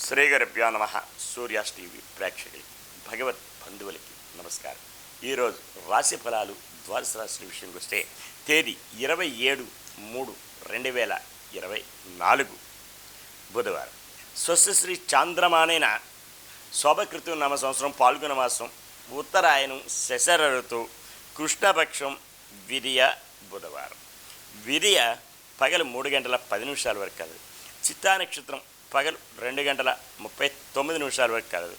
శ్రీగురుభ్యో నమ. సూర్యాస్ టీవీ ప్రేక్షకులకి, భగవత్ బంధువులకి నమస్కారం. ఈరోజు రాశి ఫలాలు ద్వాదశ రాశుల విషయంకి వస్తే తేదీ 27/3/2024 బుధవారం. స్వస్తిశ్రీ చాంద్రమానైన శోభకృతు నామ సంవత్సరం పాల్గొన మాసం, ఉత్తరాయణం, శశర ఋతువు, కృష్ణపక్షం, విరియ బుధవారం. విరియ పగలు 3:10 వరకు కలదు. చిత్తా నక్షత్రం పగలు 2:39 వరకు కలదు.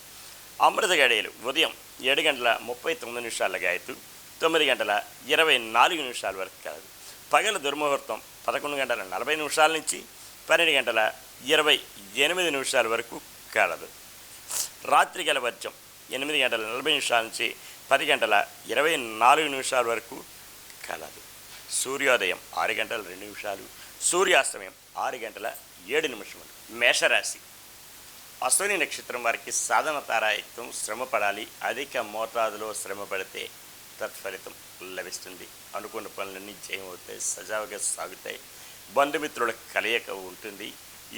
అమృత గడియలు ఉదయం 7:39 గాయతు, 9:24 వరకు కలదు. పగలు దుర్ముహూర్తం 11:40 నుంచి 12:28 వరకు కలదు. రాత్రి గల వర్జం 8:40 నుంచి 10:24 వరకు కలదు. సూర్యోదయం 6:02, సూర్యాస్తమయం 6:07. మేషరాశి. అశ్విని నక్షత్రం వారికి సాధన తారాయుక్తం, శ్రమ పడాలి. అధిక మోతాదులో శ్రమ పడితే తత్ఫలితం లభిస్తుంది. అనుకున్న పనులన్నీ జయమవుతాయి, సజావుగా సాగుతాయి. బంధుమిత్రుల కలయిక ఉంటుంది.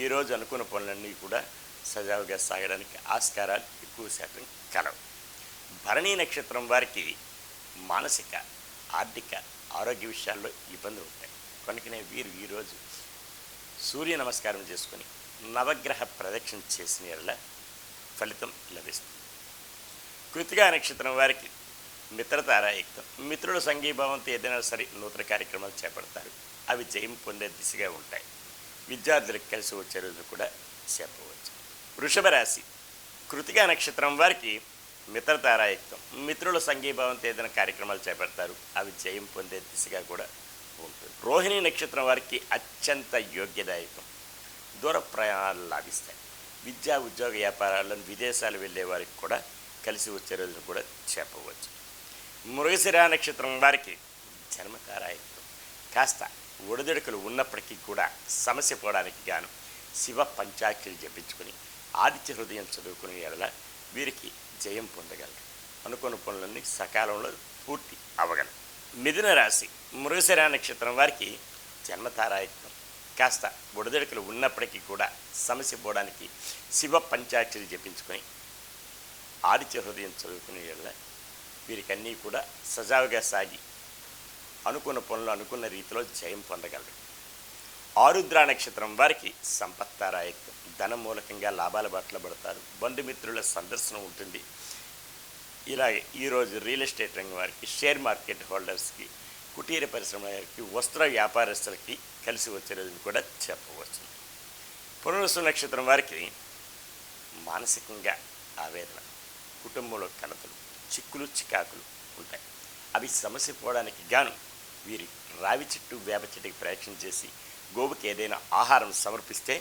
ఈరోజు అనుకున్న పనులన్నీ కూడా సజావుగా సాగడానికి ఆస్కారాలు ఎక్కువ శాతం కలవు. భరణీ నక్షత్రం వారికి మానసిక, ఆర్థిక, ఆరోగ్య విషయాల్లో ఇబ్బందులు ఉంటాయి. కనుకనే వీరు ఈరోజు సూర్య నమస్కారం చేసుకొని నవగ్రహ ప్రదక్షిణ చేసిన ఎడల ఫలితం లభిస్తుంది. కృతికా నక్షత్రం వారికి మిత్రతారాయుక్తం, మిత్రుల సంఘీభావంతో ఏదైనా సరే నూతన కార్యక్రమాలు చేపడతారు. అవి జయం పొందే దిశగా ఉంటాయి. విద్యార్థులకు కలిసి వచ్చే రోజు కూడా చెప్పవచ్చు. వృషభ రాశి. కృతికా నక్షత్రం వారికి మిత్రతారాయుక్తం, మిత్రుల సంఘీభావంతో ఏదైనా కార్యక్రమాలు చేపడతారు. అవి జయం పొందే దిశగా కూడా ఉంటుంది. రోహిణి నక్షత్రం వారికి అత్యంత యోగ్యదాయకం, దూర ప్రయాణాలు లాభిస్తాయి. విద్యా, ఉద్యోగ, వ్యాపారాలను విదేశాలు వెళ్ళే వారికి కూడా కలిసి వచ్చే రోజును కూడా చెప్పవచ్చు. మృగశిర నక్షత్రం వారికి జన్మతారాయుక్తం, కాస్త ఒడిదుడుకులు ఉన్నప్పటికీ కూడా సమస్య పోవడానికి గాను శివ పంచాక్షరి జపించుకుని ఆదిత్య హృదయం చదువుకునే ఎడల వీరికి జయం పొందగలరు. అనుకున్న పనులన్నీ సకాలంలో పూర్తి అవ్వగలరు. మిథున రాశి. మృగశిర నక్షత్రం వారికి జన్మతారాయుక్తం, కాస్త ఒడిదుడుకులు ఉన్నప్పటికీ కూడా సమస్య పోవడానికి శివ పంచాక్షరి జపించుకొని ఆదిత్య హృదయం చదువుకునే ఎడల వీరికన్నీ కూడా సజావుగా సాగి అనుకున్న పనులు అనుకున్న రీతిలో జయం పొందగలరు. ఆరుద్ర నక్షత్రం వారికి సంపత్తారాయుక్తం, ధనం మూలకంగా లాభాల బాటలో పడతారు. బంధుమిత్రుల సందర్శనం ఉంటుంది. ఇలాగే ఈరోజు రియల్ ఎస్టేట్ రంగం వారికి, షేర్ మార్కెట్ హోల్డర్స్కి, కుటీర పరిశ్రమ వారికి, వస్త్ర వ్యాపారస్తులకి కలిసి వచ్చే రోజును కూడా చెప్పవచ్చు. పునరుసు నక్షత్రం వారికి మానసికంగా ఆవేదన, కుటుంబంలో కలతలు, చిక్కులు, చికాకులు ఉంటాయి. అవి సమస్య పోవడానికి గాను వీరి రావి చెట్టు, వేప చెట్టుకి ప్రయత్నం చేసి గోవుకి ఏదైనా ఆహారం సమర్పిస్తే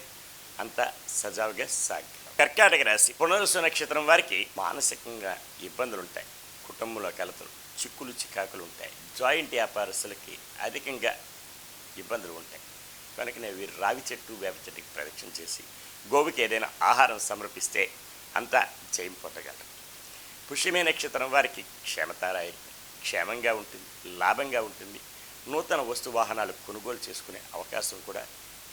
అంతా సజావుగా సాగి. కర్కాటక రాశి. పునరుసు నక్షత్రం వారికి మానసికంగా ఇబ్బందులు ఉంటాయి, కుటుంబంలో కలతలు, చిక్కులు, చికాకులు ఉంటాయి. జాయింట్ వ్యాపారస్తులకి అధికంగా ఇబ్బందులు ఉంటాయి. కనుకనే వీరు రావి చెట్టు, వేప చెట్టుకి ప్రదక్షిణ చేసి గోవుకి ఏదైనా ఆహారం సమర్పిస్తే అంతా జయం పొందగలరు. పుష్యమే నక్షత్రం వారికి క్షేమతారాయుక్తం, క్షేమంగా ఉంటుంది, లాభంగా ఉంటుంది. నూతన వస్తు వాహనాలు కొనుగోలు చేసుకునే అవకాశం కూడా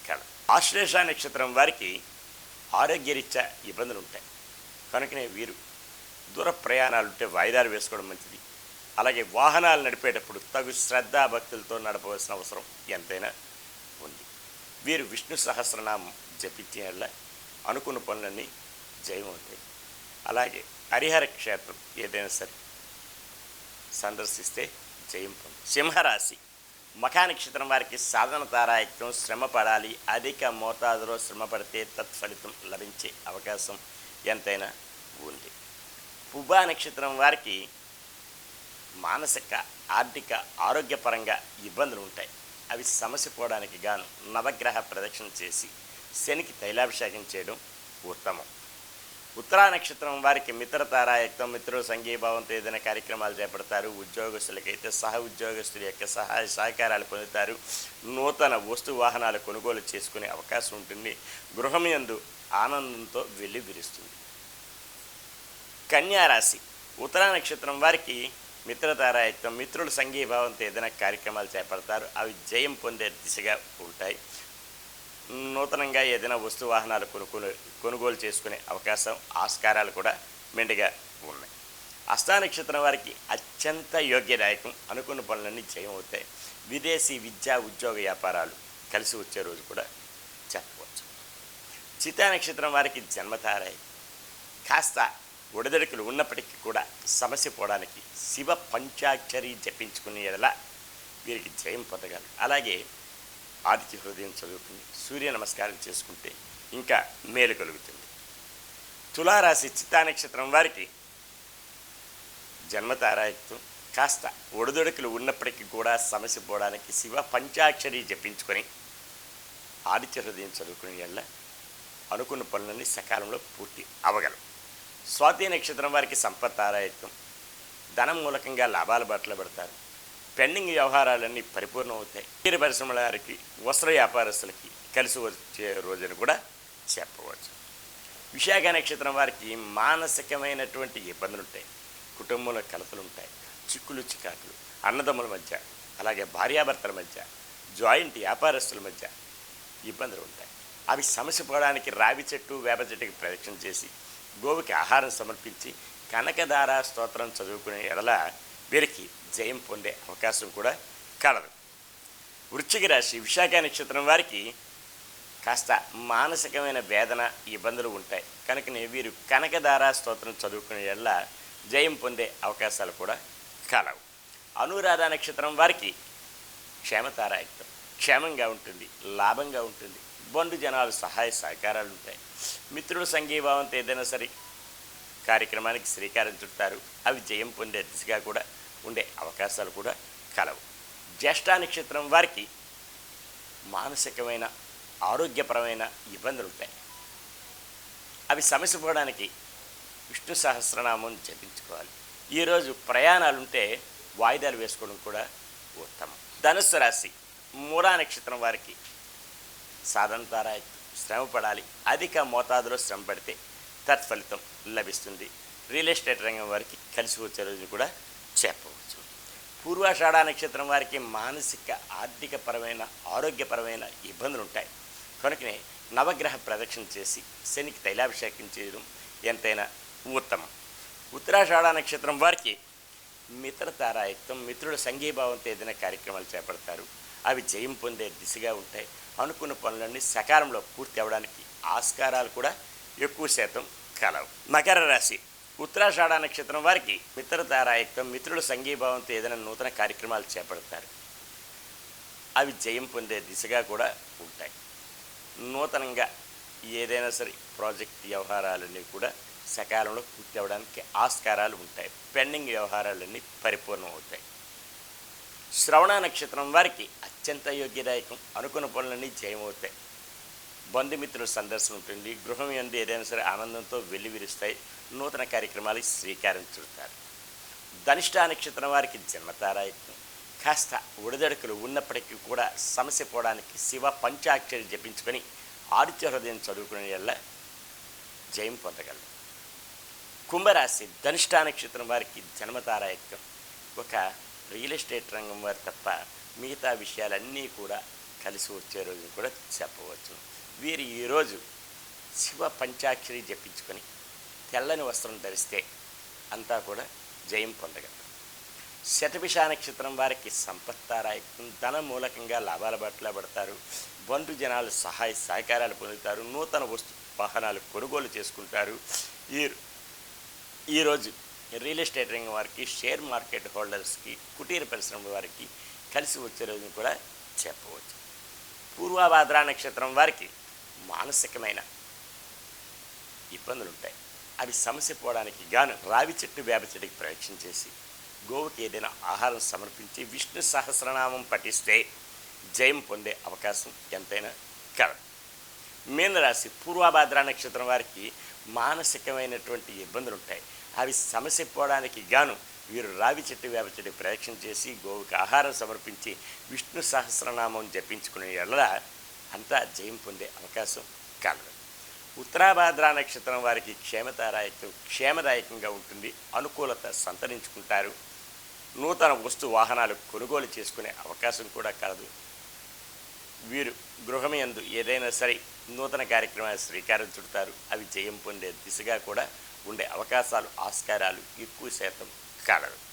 కలదు. ఆశ్లేష నక్షత్రం వారికి ఆరోగ్యరీత్యా ఇబ్బందులు ఉంటాయి. కనుకనే వీరు దూర ప్రయాణాలు ఉంటే వాయిదాలు వేసుకోవడం మంచిది. అలాగే వాహనాలు నడిపేటప్పుడు తగు శ్రద్ధాభక్తులతో నడపవలసిన అవసరం ఎంతైనా ఉంది. వీరు విష్ణు సహస్రనామం జపించేళ్ళ అనుకున్న పనులన్నీ జయం అవుతాయి. అలాగే హరిహర క్షేత్రం ఏదైనా సరే సందర్శిస్తే జయం పొంది. సింహరాశి. మఖా నక్షత్రం వారికి సాధన తారాయుక్తం, శ్రమ పడాలి. అధిక మోతాదులో శ్రమ పడితే తత్ఫలితం లభించే అవకాశం ఎంతైనా ఉంది. పుబ్బా నక్షత్రం వారికి మానసిక, ఆర్థిక, ఆరోగ్యపరంగా ఇబ్బందులు ఉంటాయి. అవి సమస్య పోవడానికి గాను నవగ్రహ ప్రదక్షిణ చేసి శనికి తైలాభిషేకం చేయడం ఉత్తమం. ఉత్తరా నక్షత్రం వారికి మిత్రతారాయుక్తం, మిత్రుల సంఘీభావంతో ఏదైనా కార్యక్రమాలు చేపడతారు. ఉద్యోగస్తులకైతే సహ ఉద్యోగస్తుల యొక్క సహాయ సహకారాలు పొందుతారు. నూతన వస్తు వాహనాలు కొనుగోలు చేసుకునే అవకాశం ఉంటుంది. గృహం యందు ఆనందంతో వెళ్ళి విరుస్తుంది. కన్యారాశి. ఉత్తరా నక్షత్రం వారికి మిత్రతారాయుక్తం, మిత్రుల సంఘీభావంతో ఏదైనా కార్యక్రమాలు చేపడతారు. అవి జయం పొందే దిశగా ఉంటాయి. నూతనంగా ఏదైనా వస్తు వాహనాలు కొనుగోలు చేసుకునే అవకాశం ఆస్కారాలు కూడా మెండుగా ఉన్నాయి. హస్తా నక్షత్రం వారికి అత్యంత యోగ్యదాయకం, అనుకున్న పనులన్నీ జయం అవుతాయి. విదేశీ విద్యా ఉద్యోగ వ్యాపారాలు కలిసి వచ్చే రోజు కూడా చెప్పవచ్చు. చిత్తా నక్షత్రం వారికి జన్మతారాయి, కాస్త ఒడిదడుకులు ఉన్నప్పటికీ కూడా సమస్య పోవడానికి శివ పంచాక్షరి జపించుకునే ఎడల వీరికి జయం పొందగలరు. అలాగే ఆదిత్య హృదయం చదువుకుని సూర్య నమస్కారం చేసుకుంటే ఇంకా మేలు కలుగుతుంది. తులారాశి చిత్తా నక్షత్రం వారికి జన్మతారాయుక్తం, కాస్త ఒడిదొడుకులు ఉన్నప్పటికీ కూడా సమస్య పోవడానికి శివ పంచాక్షరి జపించుకొని ఆదిత్య హృదయం చదువుకునే ఎడల అనుకున్న పనులన్నీ సకాలంలో పూర్తి అవగలవు. స్వాతి నక్షత్రం వారికి సంపత్తారాయుక్తం, ధనం మూలకంగా లాభాల బాటలో పడతారు. పెండింగ్ వ్యవహారాలన్నీ పరిపూర్ణం అవుతాయి. తీర పరిశ్రమల వారికి, వస్త్ర వ్యాపారస్తులకి కలిసి వచ్చే రోజును కూడా చెప్పవచ్చు. విశాఖ నక్షత్రం వారికి మానసికమైనటువంటి ఇబ్బందులు ఉంటాయి. కుటుంబంలో కలతలు ఉంటాయి. చిక్కులు చికాకులు అన్నదమ్ముల మధ్య, అలాగే భార్యాభర్తల మధ్య, జాయింట్ వ్యాపారస్తుల మధ్య ఇబ్బందులు ఉంటాయి. అవి సమస్య పోవడానికి రావి చెట్టు వేప చెట్టుకి ప్రదక్షిణ చేసి గోవుకి ఆహారం సమర్పించి కనకదార స్తోత్రం చదువుకునే ఎడల వీరికి జయం పొందే అవకాశం కూడా కలదు. వృశ్చిక రాశి విశాఖ నక్షత్రం వారికి కాస్త మానసికమైన వేదన ఇబ్బందులు ఉంటాయి. కనుకనే వీరు కనకదార స్తోత్రం చదువుకునే ఎడల జయం పొందే అవకాశాలు కూడా కలవు. అనురాధ నక్షత్రం వారికి క్షేమతారాయుక్తం, క్షేమంగా ఉంటుంది, లాభంగా ఉంటుంది. బంధు జనాలు సహాయ సహకారాలు ఉంటాయి. మిత్రుల సంఘీభావంతో ఏదైనా సరే కార్యక్రమానికి శ్రీకారం చుట్టారు. అవి జయం పొందే దిశగా కూడా ఉండే అవకాశాలు కూడా కలవు. జ్యేష్ఠ నక్షత్రం వారికి మానసికమైన ఆరోగ్యపరమైన ఇబ్బందులు ఉంటాయి. అవి సమస్య పోవడానికి విష్ణు సహస్రనామం జపించుకోవాలి. ఈరోజు ప్రయాణాలుంటే వాయిదాలు వేసుకోవడం కూడా ఉత్తమం. ధనుస్సు రాశి మూలా నక్షత్రం వారికి సాధనతారా శ్రమ పడాలి. అధిక మోతాదులో శ్రమ పడితే తత్ఫలితం లభిస్తుంది. రియల్ ఎస్టేట్ రంగం వారికి కలిసి వచ్చే రోజు కూడా చెప్పవచ్చు. పూర్వాషాఢ నక్షత్రం వారికి మానసిక ఆర్థికపరమైన ఆరోగ్యపరమైన ఇబ్బందులు ఉంటాయి. కనుకనే నవగ్రహ ప్రదక్షిణ చేసి శనికి తైలాభిషేకం చేయడం ఎంతైనా ఉత్తమం. ఉత్తరాషాఢ నక్షత్రం వారికి మిత్రతారాయుక్తం, మిత్రుల సంఘీభావంతో ఏదైనా కార్యక్రమాలు చేపడతారు. అవి జయం పొందే దిశగా ఉంటాయి. అనుకున్న పనులన్నీ సకాలంలో పూర్తి అవ్వడానికి ఆస్కారాలు కూడా ఎక్కువ శాతం కలవు. మకర రాశి ఉత్తరాషాఢ నక్షత్రం వారికి మిత్రతారాయుక్తం, మిత్రుల సంఘీభావంతో ఏదైనా నూతన కార్యక్రమాలు చేపడతారు. అవి జయం పొందే దిశగా కూడా ఉంటాయి. నూతనంగా ఏదైనా సరే ప్రాజెక్ట్ వ్యవహారాలన్నీ కూడా సకాలంలో పూర్తి అవ్వడానికి ఆస్కారాలు ఉంటాయి. పెండింగ్ వ్యవహారాలన్నీ పరిపూర్ణం అవుతాయి. శ్రవణ నక్షత్రం వారికి అత్యంత యోగ్యదాయకం, అనుకున్న పనులన్నీ జయమవుతాయి. బంధుమిత్రుల సందర్శన ఉంటుంది. గృహం యందు ఏదైనా సరే ఆనందంతో వెల్లివిరుస్తాయి. నూతన కార్యక్రమాలకు శ్రీకారం చుడతారు. ధనిష్ట నక్షత్రం వారికి జన్మతారాయుక్తం, కాస్త ఒడిదడుకులు ఉన్నప్పటికీ కూడా సమస్య పోవడానికి శివ పంచాక్షరి జపించుకొని ఆదిత్య హృదయం చదువుకునే వల్ల జయం పొందగలరు. కుంభరాశి ధనిష్ట నక్షత్రం వారికి జన్మతారాయుక్తం. ఒక రియల్ ఎస్టేట్ రంగం వారు తప్ప మిగతా విషయాలన్నీ కూడా కలిసి వచ్చే రోజు కూడా చెప్పవచ్చు. వీరు ఈరోజు శివ పంచాక్షరి జపించుకొని తెల్లని వస్త్రం ధరిస్తే అంతా కూడా జయం పొందగలరు. శతభిష నక్షత్రం వారికి సంపత్తారాయుక్తం, ధన మూలకంగా లాభాల బాటలో పడతారు. బంధు జనాలు సహాయ సహకారాలు పొందుతారు. నూతన వస్తు వాహనాలు కొనుగోలు చేసుకుంటారు. ఈరోజు రియల్ ఎస్టేట్ రంగం వారికి, షేర్ మార్కెట్ హోల్డర్స్కి, కుటీర పరిశ్రమ వారికి కలిసి వచ్చే రోజును కూడా చెప్పవచ్చు. పూర్వభాద్ర నక్షత్రం వారికి మానసికమైన ఇబ్బందులు ఉంటాయి. అవి సమస్య పోవడానికి గాను రావి చెట్టు వేప చెట్టుకి ప్రదక్షిణ చేసి గోవుకి ఏదైనా ఆహారం సమర్పించి విష్ణు సహస్రనామం పఠిస్తే జయం పొందే అవకాశం ఎంతైనా కలదు. మీనరాశి పూర్వభాద్ర నక్షత్రం వారికి మానసికమైనటువంటి ఇబ్బందులు ఉంటాయి. అవి సమస్య పోవడానికి గాను వీరు రావి చెట్టు వేప చెట్టు ప్రదక్షిణ చేసి గోవుకి ఆహారం సమర్పించి విష్ణు సహస్రనామం జపించుకునే ఎడల అంతా జయం పొందే అవకాశం కలదు. ఉత్తరాభాద్ర నక్షత్రం వారికి క్షేమదాయకంగా ఉంటుంది. అనుకూలత సంతరించుకుంటారు. నూతన వస్తు వాహనాలు కొనుగోలు చేసుకునే అవకాశం కూడా కలదు. వీరు గృహమయందు ఏదైనా సరే నూతన కార్యక్రమాలు శ్రీకారం చుడతారు. అవి జయం పొందే దిశగా కూడా ఉండే అవకాశాలు ఆస్కారాలు ఎక్కువ శాతం కలరు.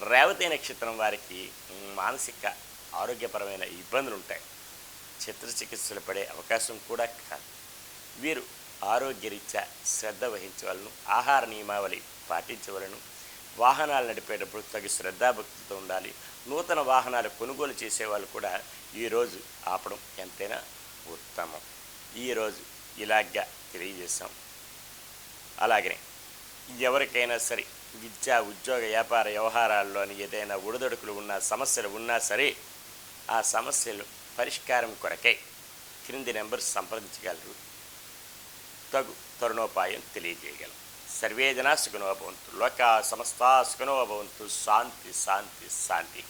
రేవతి నక్షత్రం వారికి మానసిక ఆరోగ్యపరమైన ఇబ్బందులు ఉంటాయి. చిత్రచికిత్సలు పడే అవకాశం కూడా కాదు. వీరు ఆరోగ్యరీత్యా శ్రద్ధ వహించవలను, ఆహార నియమావళి పాటించవలను, వాహనాలు నడిపేటప్పుడు తగు శ్రద్ధాభక్తితో ఉండాలి. నూతన వాహనాలు కొనుగోలు చేసేవాళ్ళు కూడా ఈరోజు ఆపడం ఎంతైనా ఉత్తమం. ఈరోజు ఇలాగా తెలియజేశాం. అలాగనే ఎవరికైనా సరే విద్యా ఉద్యోగ వ్యాపార వ్యవహారాల్లోని ఏదైనా ఒడిదొడుకులు ఉన్నా, సమస్యలు ఉన్నా సరే ఆ సమస్యలు పరిష్కారం కొరకై క్రింది నెంబర్ సంప్రదించగలరు. తగు తరుణోపాయం తెలియజేయగలం. సర్వే జనా సుఖినో భవంతు. లోకా సమస్తా సుఖినో భవంతు. శాంతి శాంతి శాంతి.